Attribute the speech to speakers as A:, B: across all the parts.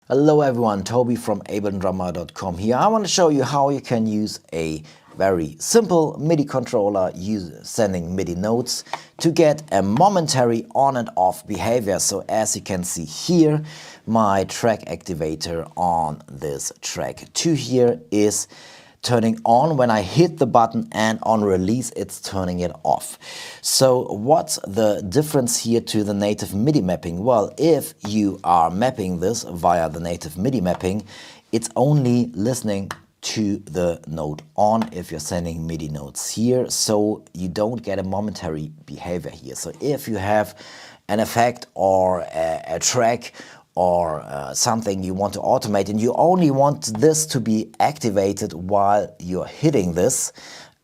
A: Hello everyone, Toby from abletondrummer.com here. I want to show you how you can use a very simple MIDI controller sending MIDI notes to get a momentary on and off behavior. So as you can see here, my track activator on this track 2 here is turning on when I hit the button, and on release it's turning it off. So what's the difference here to the native MIDI mapping? Well, if you are mapping this via the native MIDI mapping, it's only listening to the note on if you're sending MIDI notes here, so you don't get a momentary behavior here. So if you have an effect or a track or something you want to automate and you only want this to be activated while you're hitting this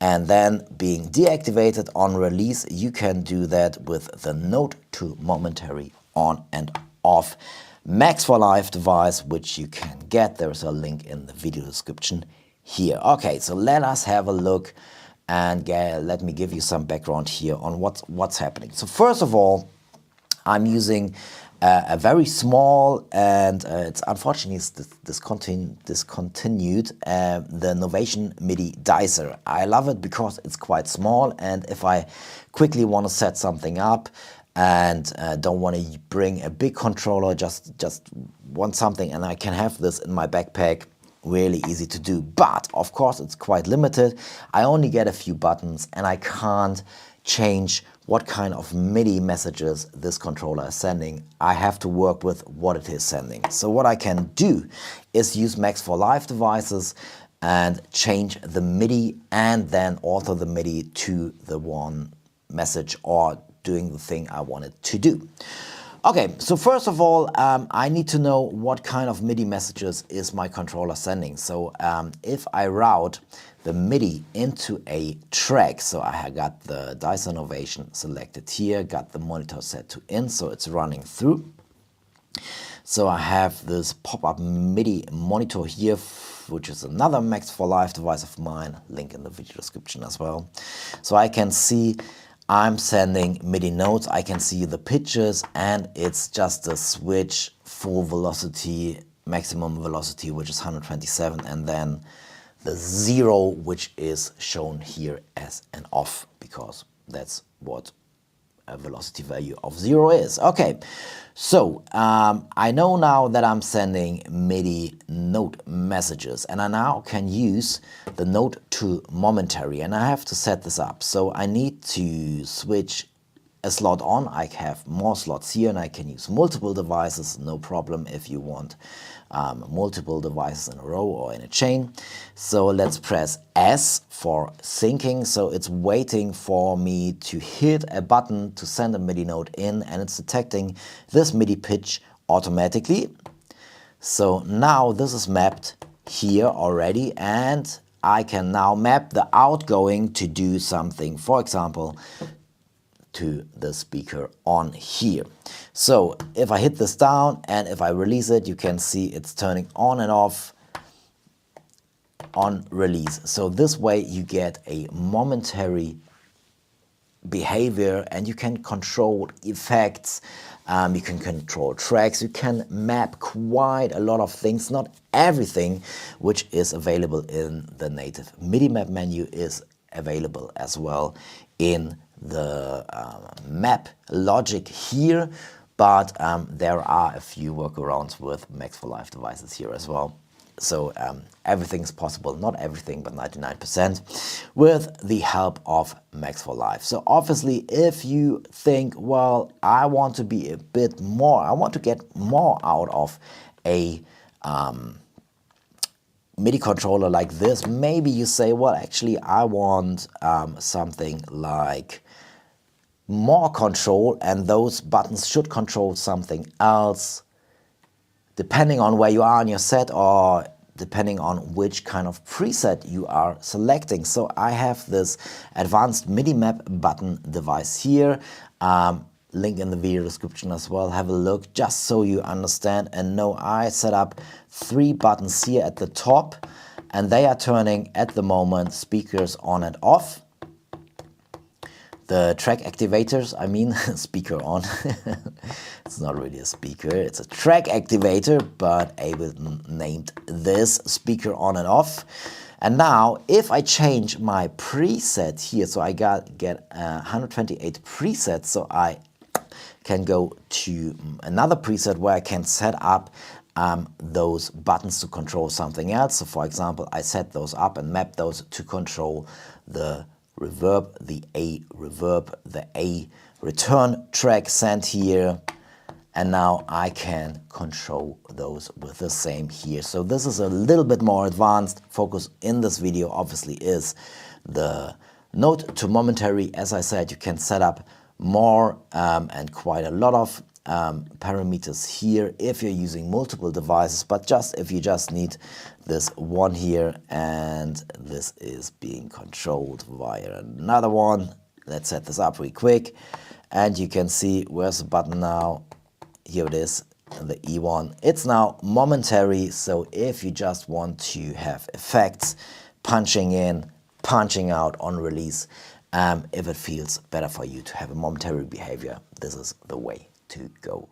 A: and then being deactivated on release, you can do that with the Note to Momentary on and off Max for Live device, which you can get. There's a link in the video description here. Okay, so let us have a look and let me give you some background here on what's happening. So first of all, I'm using a very small and it's unfortunately discontinued the Novation MIDI dicer. I love it because it's quite small, and if I quickly want to set something up and don't want to bring a big controller, just want something, and I can have this in my backpack, really easy to do. But of course it's quite limited. I only get a few buttons and I can't change what kind of MIDI messages this controller is sending. I have to work with what it is sending. So what I can do is use Max for Live devices and change the MIDI and then alter the MIDI to the one message or doing the thing I want it to do. Okay, so first of all, I need to know what kind of MIDI messages is my controller sending. So if I route the MIDI into a track, so I got the Dicer Novation selected here, got the monitor set to in, so it's running through. So I have this pop-up MIDI monitor here, which is another Max for Live device of mine, link in the video description as well. So I can see I'm sending MIDI notes, I can see the pitches, and it's just a switch, full velocity, maximum velocity, which is 127, and then the 0, which is shown here as an off, because that's what a velocity value of 0 is. Okay, so I know now that I'm sending MIDI note messages, and I now can use the Note to Momentary, and I have to set this up. So I need to switch a slot on. I have more slots here and I can use multiple devices, no problem if you want multiple devices in a row or in a chain. So let's press S for syncing. So it's waiting for me to hit a button to send a MIDI note in, and it's detecting this MIDI pitch automatically. So now this is mapped here already, and I can now map the outgoing to do something, for example, to the speaker on here. So if I hit this down and if I release it, you can see it's turning on and off on release. So this way you get a momentary behavior and you can control effects, you can control tracks, you can map quite a lot of things. Not everything which is available in the native MIDI map menu is available as well in the map logic here, but there are a few workarounds with Max for Live devices here as well. So everything's possible, not everything, but 99% with the help of Max for Live. So obviously, if you think, well, I want to be a bit more, I want to get more out of a MIDI controller like this, maybe you say, well, actually, I want something like more control, and those buttons should control something else, depending on where you are in your set or depending on which kind of preset you are selecting. So I have this advanced MIDI map button device here, link in the video description as well. Have a look just so you understand and know. I set up 3 buttons here at the top, and they are turning at the moment speakers on and off. The track activators, I mean, speaker on. It's not really a speaker, it's a track activator, but Ableton named this speaker on and off. And now, if I change my preset here, so I get 128 presets, so I can go to another preset where I can set up those buttons to control something else. So for example, I set those up and map those to control the reverb, the A reverb, the A return track sent here. And now I can control those with the same here. So this is a little bit more advanced. Focus in this video obviously is the note to momentary. As I said, you can set up more and quite a lot of parameters here if you're using multiple devices, but just if you just need this one here, and this is being controlled via another one. Let's set this up really quick, and you can see where's the button now. Here it is, the E1. It's now momentary, so if you just want to have effects, punching in, punching out on release, if it feels better for you to have a momentary behavior, this is the way to go.